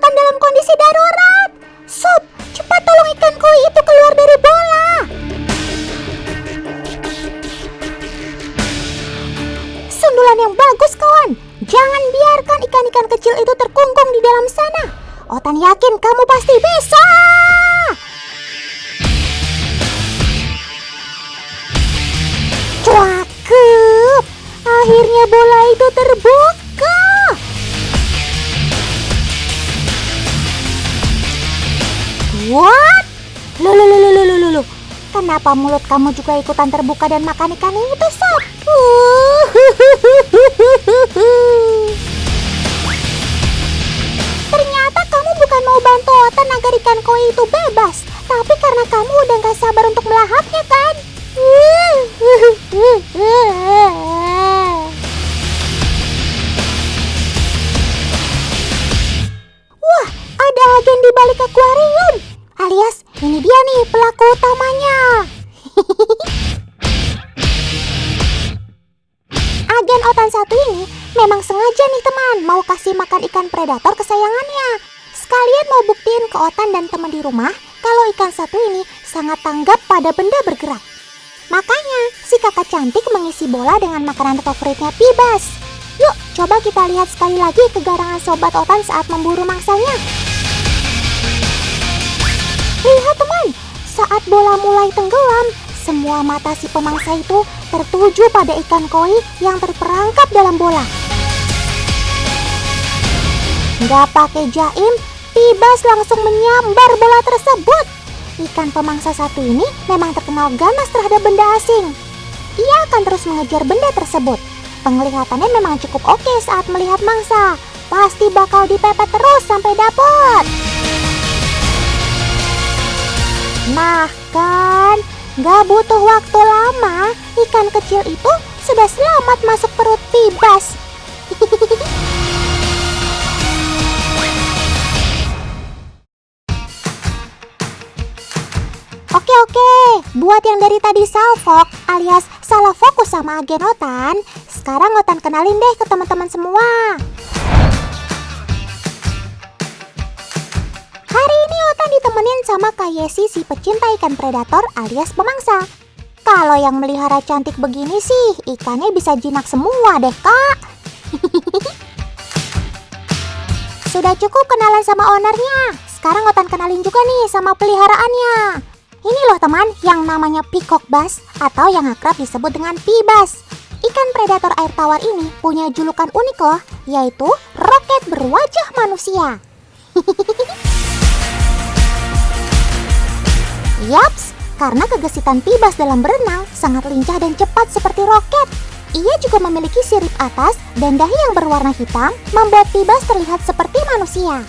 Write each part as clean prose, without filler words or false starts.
akan dalam kondisi darurat. Sob, cepat tolong ikan koi itu keluar dari bola. Sundulan yang bagus, kawan. Jangan biarkan ikan-ikan kecil itu terkungkung di dalam sana. Otan yakin kamu pasti bisa. Cakep. Akhirnya bola itu terbuka. What? Loh. Kenapa mulut kamu juga ikutan terbuka dan makan ikan itu, Sob? Ternyata kamu bukan mau bantu Otan agar ikan koi itu bebas, tapi karena kamu udah gak sabar untuk melahapnya, kan? Wah, ada agen di balik akuarium. Alias, ini dia nih pelaku utamanya. Agen Otan satu ini memang sengaja nih teman, mau kasih makan ikan predator kesayangannya. Sekalian mau buktiin ke Otan dan teman di rumah kalau ikan satu ini sangat tanggap pada benda bergerak. Makanya si kakak cantik mengisi bola dengan makanan favoritnya Pibas. Yuk coba kita lihat sekali lagi kegarangan sobat Otan saat memburu mangsanya. Lihat teman, saat bola mulai tenggelam, semua mata si pemangsa itu tertuju pada ikan koi yang terperangkap dalam bola. Nggak pakai jaim, Pibas langsung menyambar bola tersebut. Ikan pemangsa satu ini memang terkenal ganas terhadap benda asing. Ia akan terus mengejar benda tersebut. Penglihatannya memang cukup oke saat melihat mangsa. Pasti bakal dipepet terus sampai dapat. Nah kan, gak butuh waktu lama, ikan kecil itu sudah selamat masuk perut Pibas. Oke, buat yang dari tadi salfok alias salah fokus sama agen Otan, sekarang Otan kenalin deh ke teman-teman semua. Hari ini Otan ditemenin sama Kak Yesi, si pecinta ikan predator alias pemangsa. Kalau yang melihara cantik begini sih, ikannya bisa jinak semua deh, Kak. Sudah cukup kenalan sama ownernya. Sekarang Otan kenalin juga nih sama peliharaannya. Ini loh teman, yang namanya peacock bass atau yang akrab disebut dengan Pibas. Ikan predator air tawar ini punya julukan unik loh, yaitu roket berwajah manusia. Yaps, karena kegesitan Pibas dalam berenang sangat lincah dan cepat seperti roket. Ia juga memiliki sirip atas dan dahi yang berwarna hitam, membuat Pibas terlihat seperti manusia.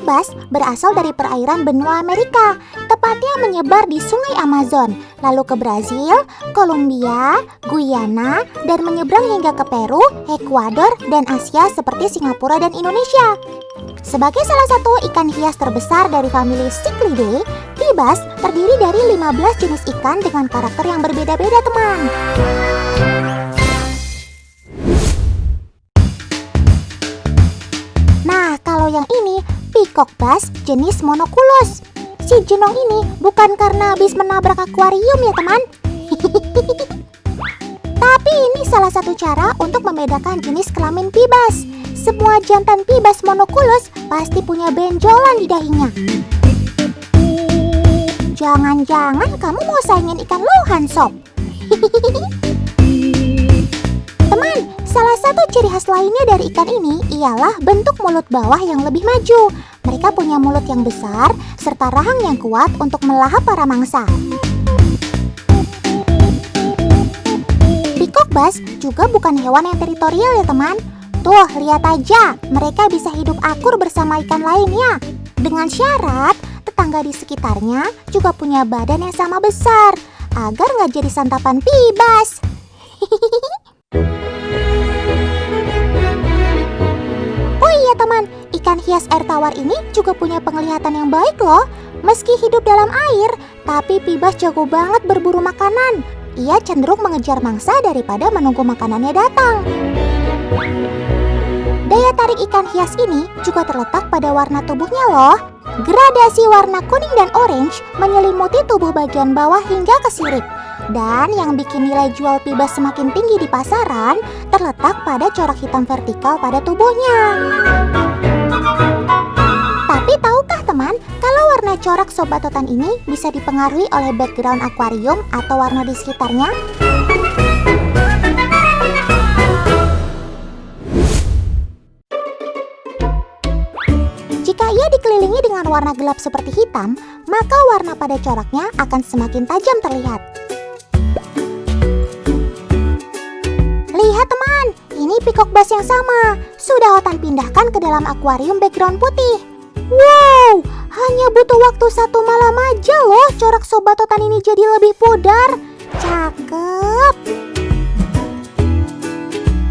Bass berasal dari perairan benua Amerika, tepatnya menyebar di sungai Amazon, lalu ke Brazil, Kolombia, Guyana, dan menyeberang hingga ke Peru, Ekuador, dan Asia seperti Singapura dan Indonesia. Sebagai salah satu ikan hias terbesar dari famili Cichlidae, Pibas terdiri dari 15 jenis ikan dengan karakter yang berbeda-beda teman. Nah, kalau yang ini peacock bass jenis monoculus. Si jenong ini bukan karena habis menabrak akuarium ya teman. Tapi ini salah satu cara untuk membedakan jenis kelamin Pibas. Semua jantan Pibas monoculus pasti punya benjolan di dahinya. Jangan-jangan kamu mau saingin ikan lohan, Sob? Teman, salah satu ciri khas lainnya dari ikan ini ialah bentuk mulut bawah yang lebih maju. Mereka punya mulut yang besar serta rahang yang kuat untuk melahap para mangsa. Peacock bass juga bukan hewan yang teritorial ya teman. Tuh, lihat aja, mereka bisa hidup akur bersama ikan lainnya. Dengan syarat, tetangga di sekitarnya juga punya badan yang sama besar, agar nggak jadi santapan Pibas. Oh iya teman, ikan hias air tawar ini juga punya penglihatan yang baik loh. Meski hidup dalam air, tapi Pibas jago banget berburu makanan. Ia cenderung mengejar mangsa daripada menunggu makanannya datang. Daya tarik ikan hias ini juga terletak pada warna tubuhnya loh. Gradasi warna kuning dan orange menyelimuti tubuh bagian bawah hingga ke sirip. Dan yang bikin nilai jual Pibas semakin tinggi di pasaran terletak pada corak hitam vertikal pada tubuhnya. Tapi tahukah teman, kalau warna corak sobat totan ini bisa dipengaruhi oleh background akuarium atau warna di sekitarnya? Jika ia dikelilingi dengan warna gelap seperti hitam, maka warna pada coraknya akan semakin tajam terlihat. Lihat teman, ini peacock bass yang sama. Sudah Otan pindahkan ke dalam akuarium background putih. Wow, hanya butuh waktu 1 malam aja loh corak sobat totan ini jadi lebih pudar. Cakep.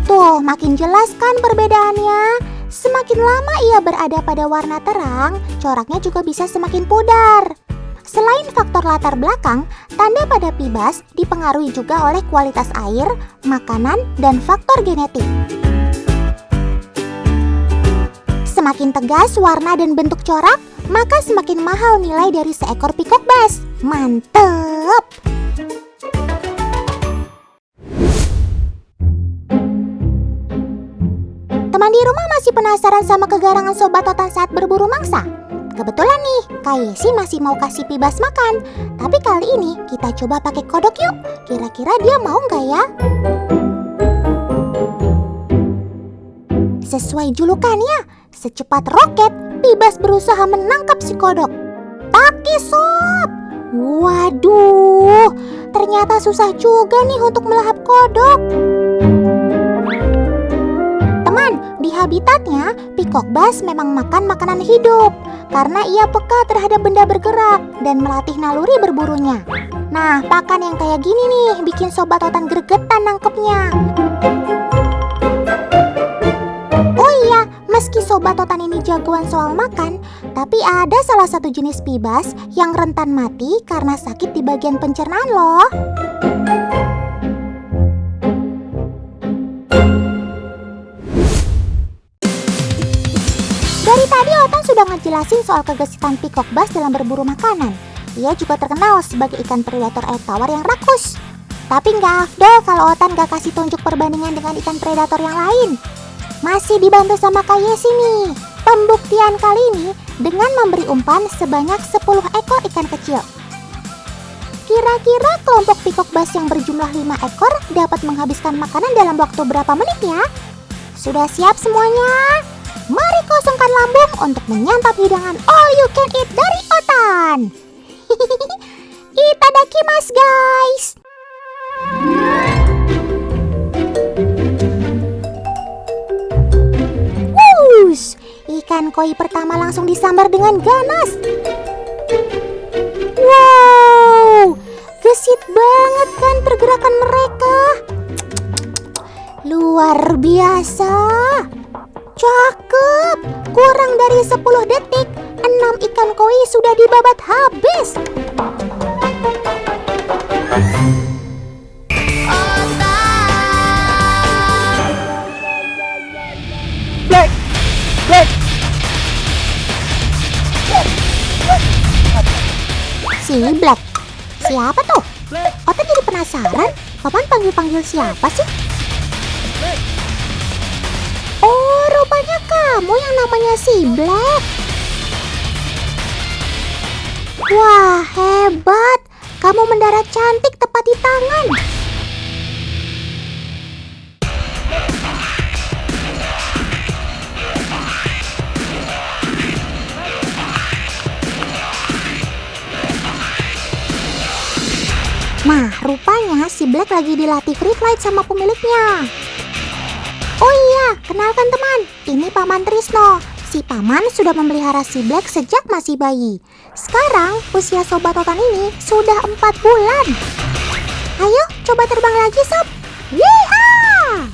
Tuh, makin jelas kan perbedaannya? Semakin lama ia berada pada warna terang, coraknya juga bisa semakin pudar. Selain faktor latar belakang, tanda pada Pibas dipengaruhi juga oleh kualitas air, makanan, dan faktor genetik. Semakin tegas warna dan bentuk corak, maka semakin mahal nilai dari seekor peacock bass. Mantep! Teman di rumah masih penasaran sama kegarangan sobat totan saat berburu mangsa? Kebetulan nih, Kak Yesi masih mau kasih Pibas makan. Tapi kali ini kita coba pakai kodok yuk. Kira-kira dia mau nggak ya? Sesuai julukannya, secepat roket, Pibas berusaha menangkap si kodok. Taki sob! Waduh, ternyata susah juga nih untuk melahap kodok. Di habitatnya, peacock bass memang makan makanan hidup karena ia peka terhadap benda bergerak dan melatih naluri berburunya. Nah, pakan yang kayak gini nih bikin sobat totan gregetan nangkepnya. Oh iya, meski sobat totan ini jagoan soal makan, tapi ada salah satu jenis Pibas yang rentan mati karena sakit di bagian pencernaan loh. Dari tadi Otan sudah ngejelasin soal kegesitan peacock bass dalam berburu makanan. Ia juga terkenal sebagai ikan predator air tawar yang rakus. Tapi nggak afdol kalau Otan nggak kasih tunjuk perbandingan dengan ikan predator yang lain. Masih dibantu sama Kak Yesi nih. Pembuktian kali ini dengan memberi umpan sebanyak 10 ekor ikan kecil. Kira-kira kelompok peacock bass yang berjumlah 5 ekor dapat menghabiskan makanan dalam waktu berapa menit ya? Sudah siap semuanya? Mari kosongkan lambung untuk menyantap hidangan all you can eat dari Otan. Itadakimasu guys. Wush, ikan koi pertama langsung disambar dengan ganas. Wow, gesit banget kan pergerakan mereka. Luar biasa. Cakep, kurang dari 10 detik, 6 ikan koi sudah dibabat habis. Black. Si Black, siapa tuh? Otan jadi penasaran, Paman panggil-panggil siapa sih? Oh, rupanya kamu yang namanya si Black. Wah, hebat. Kamu mendarat cantik tepat di tangan. Nah, rupanya si Black lagi dilatih free flight sama pemiliknya. Oh iya, kenalkan teman, ini Paman Trisno. Si Paman sudah memelihara si Black sejak masih bayi. Sekarang usia sobat totan ini sudah 4 bulan. Ayo, coba terbang lagi sob. Yeehaw!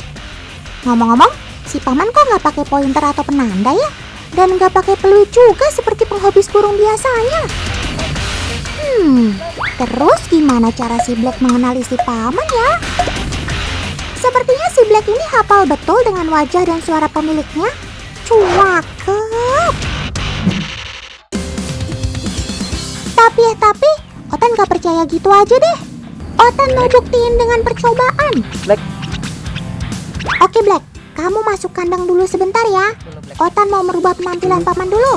Ngomong-ngomong, si Paman kok nggak pakai pointer atau penanda ya? Dan nggak pakai peluit juga seperti penghabis burung biasanya. Terus gimana cara si Black mengenali si paman ya? Sepertinya si Black ini hafal betul dengan wajah dan suara pemiliknya. Cakep. Tapi Otan gak percaya gitu aja deh. Otan mau buktiin dengan percobaan. Black. Oke Black, kamu masuk kandang dulu sebentar ya. Otan mau merubah penampilan paman dulu.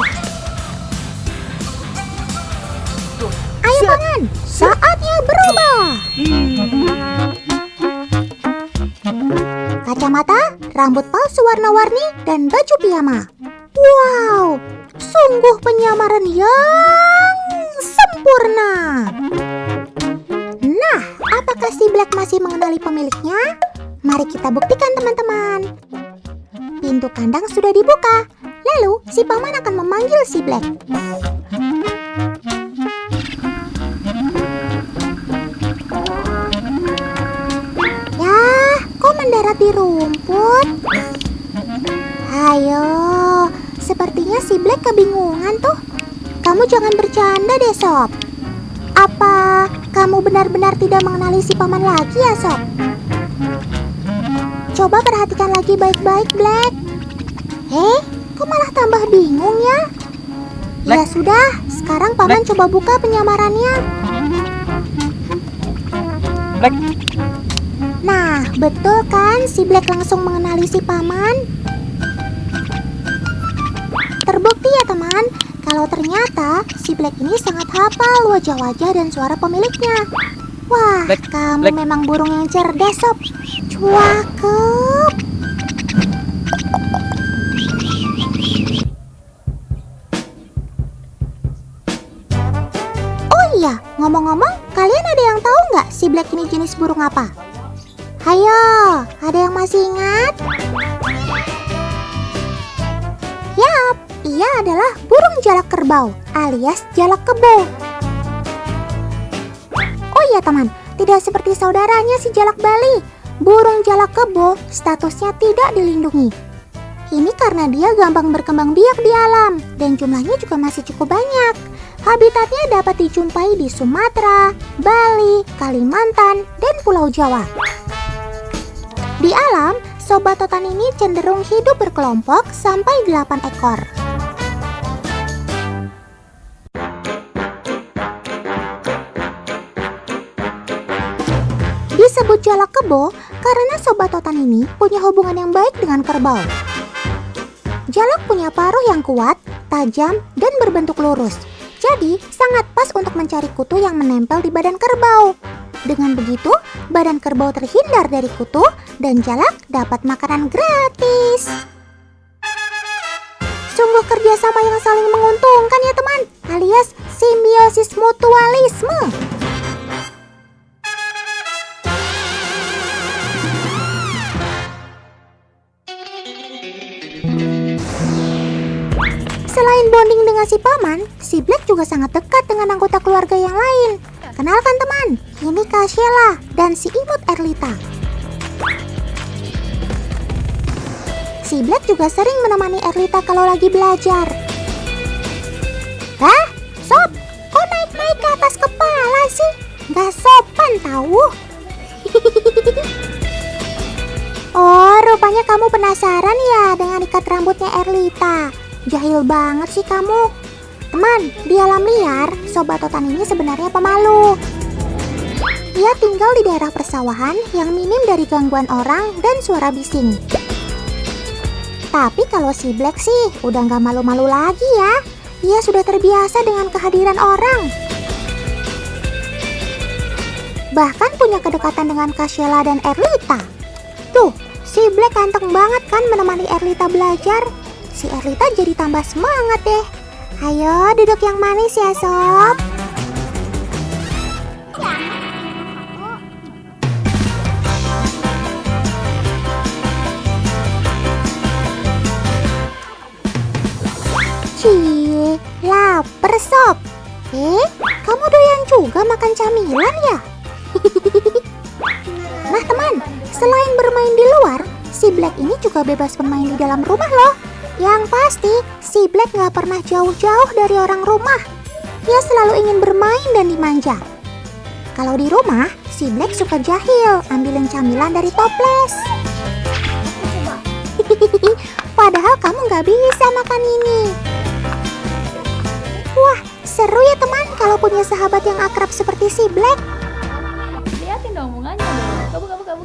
Ayo paman, saatnya berubah. Kacamata, rambut palsu warna-warni, dan baju piyama. Wow, sungguh penyamaran yang sempurna. Nah, apakah si Black masih mengenali pemiliknya? Mari kita buktikan teman-teman. Pintu kandang sudah dibuka. Lalu si paman akan memanggil si Black. Yah, kok mendarat di rumput? Ayo, sepertinya si Black kebingungan tuh. Kamu jangan bercanda deh Sob. Apa kamu benar-benar tidak mengenali si paman lagi ya Sob? Coba perhatikan lagi baik-baik Black. Kok malah tambah bingung ya? Black. Ya sudah, sekarang paman Black. coba buka penyamarannya. Black. Nah, betul kan si Black langsung mengenali si paman? Terbukti ya teman, kalau ternyata si Black ini sangat hafal wajah-wajah dan suara pemiliknya. Wah, Black. kamu Black. memang burung yang cerdas Sob. Cakep. Oh iya, ngomong-ngomong, kalian ada yang tahu nggak si Black ini jenis burung apa? Hayo, ada yang masih ingat? Yap, ia adalah burung jalak kerbau alias jalak kebo. Oh iya teman, tidak seperti saudaranya si jalak Bali. Burung jalak kebo statusnya tidak dilindungi. Ini karena dia gampang berkembang biak di alam dan jumlahnya juga masih cukup banyak. Habitatnya dapat dijumpai di Sumatera, Bali, Kalimantan, dan Pulau Jawa. Di alam, sobat totan ini cenderung hidup berkelompok sampai 8 ekor. Disebut jalak kebo karena sobat totan ini punya hubungan yang baik dengan kerbau. Jalak punya paruh yang kuat, tajam, dan berbentuk lurus. Jadi, sangat pas untuk mencari kutu yang menempel di badan kerbau. Dengan begitu, badan kerbau terhindar dari kutu dan jalak dapat makanan gratis. Sungguh kerjasama yang saling menguntungkan ya teman, alias simbiosis mutualisme. Selain bonding dengan si paman, si Black juga sangat dekat dengan anggota keluarga yang lain. Kenalkan teman, ini Kak Sheila dan si imut Erlita. Si Black juga sering menemani Erlita kalau lagi belajar. Hah? Sob, kok naik-naik ke atas kepala sih? Gak sopan tahu. Oh, rupanya kamu penasaran ya dengan ikat rambutnya Erlita. Jahil banget sih kamu. Teman, di alam liar, sobat totan ini sebenarnya pemalu. Ia tinggal di daerah persawahan yang minim dari gangguan orang dan suara bising. Tapi kalau si Black sih udah gak malu-malu lagi ya. Ia sudah terbiasa dengan kehadiran orang. Bahkan punya kedekatan dengan Kak Sheila dan Erlita. Tuh, si Black ganteng banget kan menemani Erlita belajar. Si Erlita jadi tambah semangat deh. Ayo duduk yang manis ya Sob. Cie, lapar Sob. Kamu doyan juga makan camilan ya? Nah teman, selain bermain di luar, si Black ini juga bebas bermain di dalam rumah loh. Yang pasti, si Black gak pernah jauh-jauh dari orang rumah. Ia selalu ingin bermain dan dimanja. Kalau di rumah, si Black suka jahil, ambilin camilan dari toples. Padahal kamu gak bisa makan ini. Wah, seru ya teman kalau punya sahabat yang akrab seperti si Black. Liatin dong bunganya dong. Buka.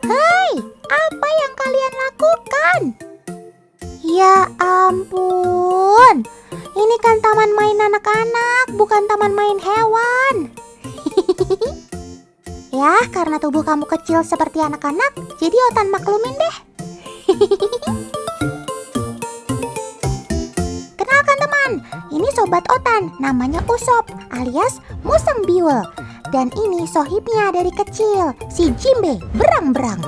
Hei, apa yang kalian lakukan? Ya ampun, ini kan taman main anak-anak, bukan taman main hewan. Ya, karena tubuh kamu kecil seperti anak-anak, jadi Otan maklumin deh. Kenalkan teman, ini sobat Otan, namanya Usop alias Musang Biul. Dan ini sohibnya dari kecil, si Jimbe berang-berang.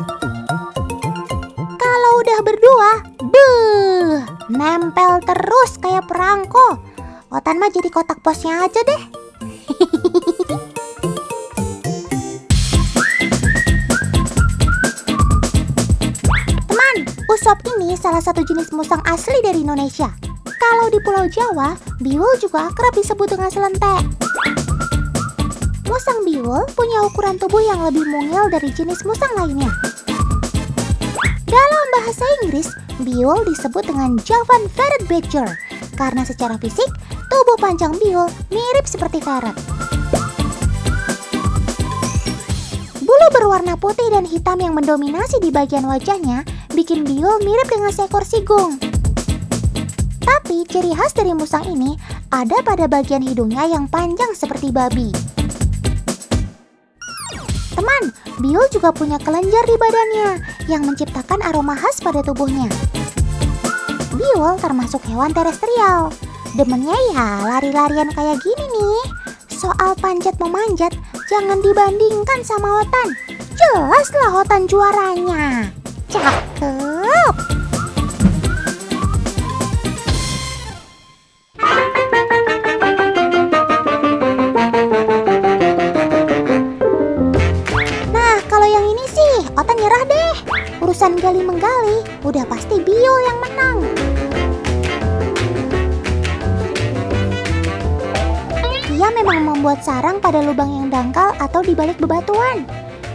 Kalau udah berdua, nempel terus kayak perangko. Otan mah jadi kotak posnya aja deh. Teman, Usop ini salah satu jenis musang asli dari Indonesia. Kalau di Pulau Jawa, Biul juga akrab disebut dengan selentek. Musang Biul punya ukuran tubuh yang lebih mungil dari jenis musang lainnya. Dalam bahasa Inggris, Biul disebut dengan Javan Ferret Badger karena secara fisik, tubuh panjang Biul mirip seperti ferret. Bulu berwarna putih dan hitam yang mendominasi di bagian wajahnya bikin Biul mirip dengan seekor sigung. Tapi ciri khas dari musang ini ada pada bagian hidungnya yang panjang seperti babi. Teman, Biul juga punya kelenjar di badannya yang menciptakan aroma khas pada tubuhnya. Biul termasuk hewan terestrial. Demennya ya lari-larian kayak gini nih. Soal panjat memanjat, jangan dibandingkan sama Otan. Jelaslah Otan juaranya. Cakep. Otan nyerah deh. Urusan gali-menggali, udah pasti Biul yang menang. Ia memang membuat sarang pada lubang yang dangkal atau di balik bebatuan.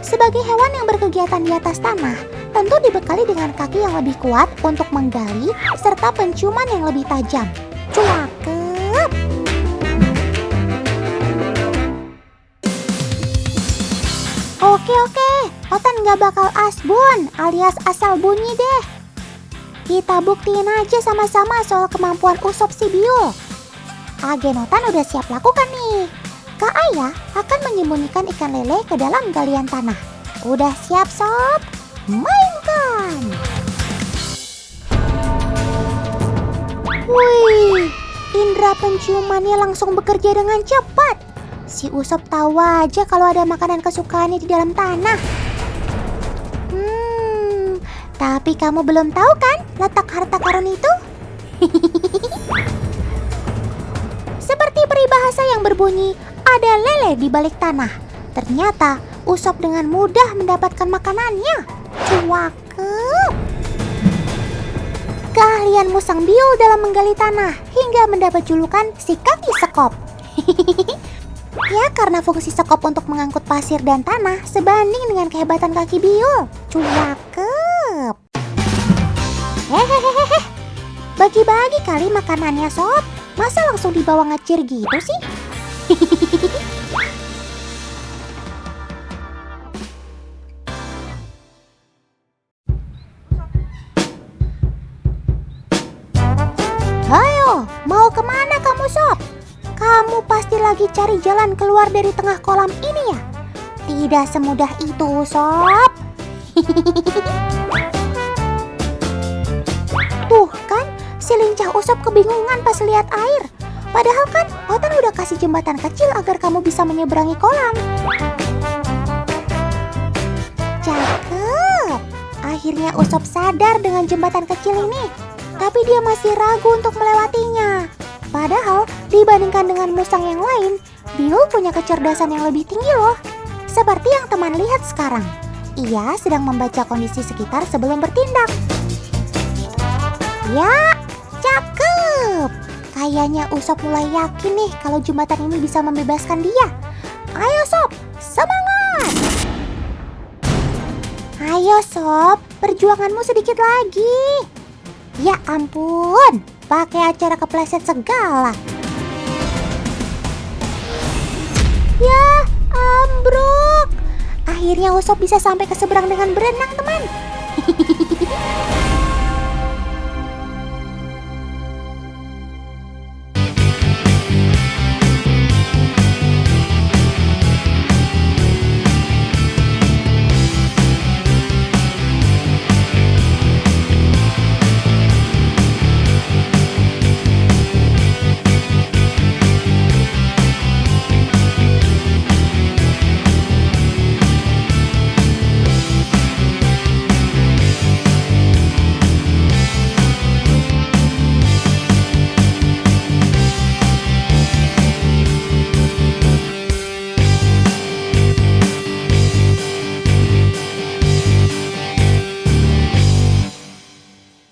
Sebagai hewan yang berkegiatan di atas tanah, tentu dibekali dengan kaki yang lebih kuat untuk menggali serta penciuman yang lebih tajam. Cakep. Oke, Otan gak bakal asbun alias asal bunyi deh. Kita buktiin aja sama-sama soal kemampuan Usop si Biul. Agen Otan udah siap lakukan nih. Kak Ayah akan menyembunyikan ikan lele ke dalam galian tanah. Udah siap sob? Mainkan! Wih, indera penciumannya langsung bekerja dengan cepat. Si Usop tahu aja kalau ada makanan kesukaannya di dalam tanah. Tapi kamu belum tahu kan letak harta karun itu? Seperti peribahasa yang berbunyi, ada lele di balik tanah. Ternyata Usop dengan mudah mendapatkan makanannya. Cakep. Keahlian Musang Biul dalam menggali tanah hingga mendapat julukan si kaki sekop. Ya, karena fungsi sekop untuk mengangkut pasir dan tanah sebanding dengan kehebatan kaki Biul. Cakep. Hehehehe. Bagi-bagi kali makanannya sob. Masa langsung dibawa ngecir gitu sih? Ayo, mau kemana kamu sob? Kamu pasti lagi cari jalan keluar dari tengah kolam ini ya? Tidak semudah itu, sob. Tuh kan, si lincah Usop kebingungan pas lihat air. Padahal kan Otan udah kasih jembatan kecil agar kamu bisa menyeberangi kolam. Cakep. Akhirnya Usop sadar dengan jembatan kecil ini. Tapi dia masih ragu untuk melewatinya. Padahal dibandingkan dengan musang yang lain, Biul punya kecerdasan yang lebih tinggi loh. Seperti yang teman lihat sekarang. Ia sedang membaca kondisi sekitar sebelum bertindak. Ya, cakep. Kayaknya Usop mulai yakin nih kalau jembatan ini bisa membebaskan dia. Ayo Sob, semangat! Ayo Sob, perjuanganmu sedikit lagi. Ya ampun, pakai acara kepleset segala. Ya, ambruk. Akhirnya Usop bisa sampai ke seberang dengan berenang, teman.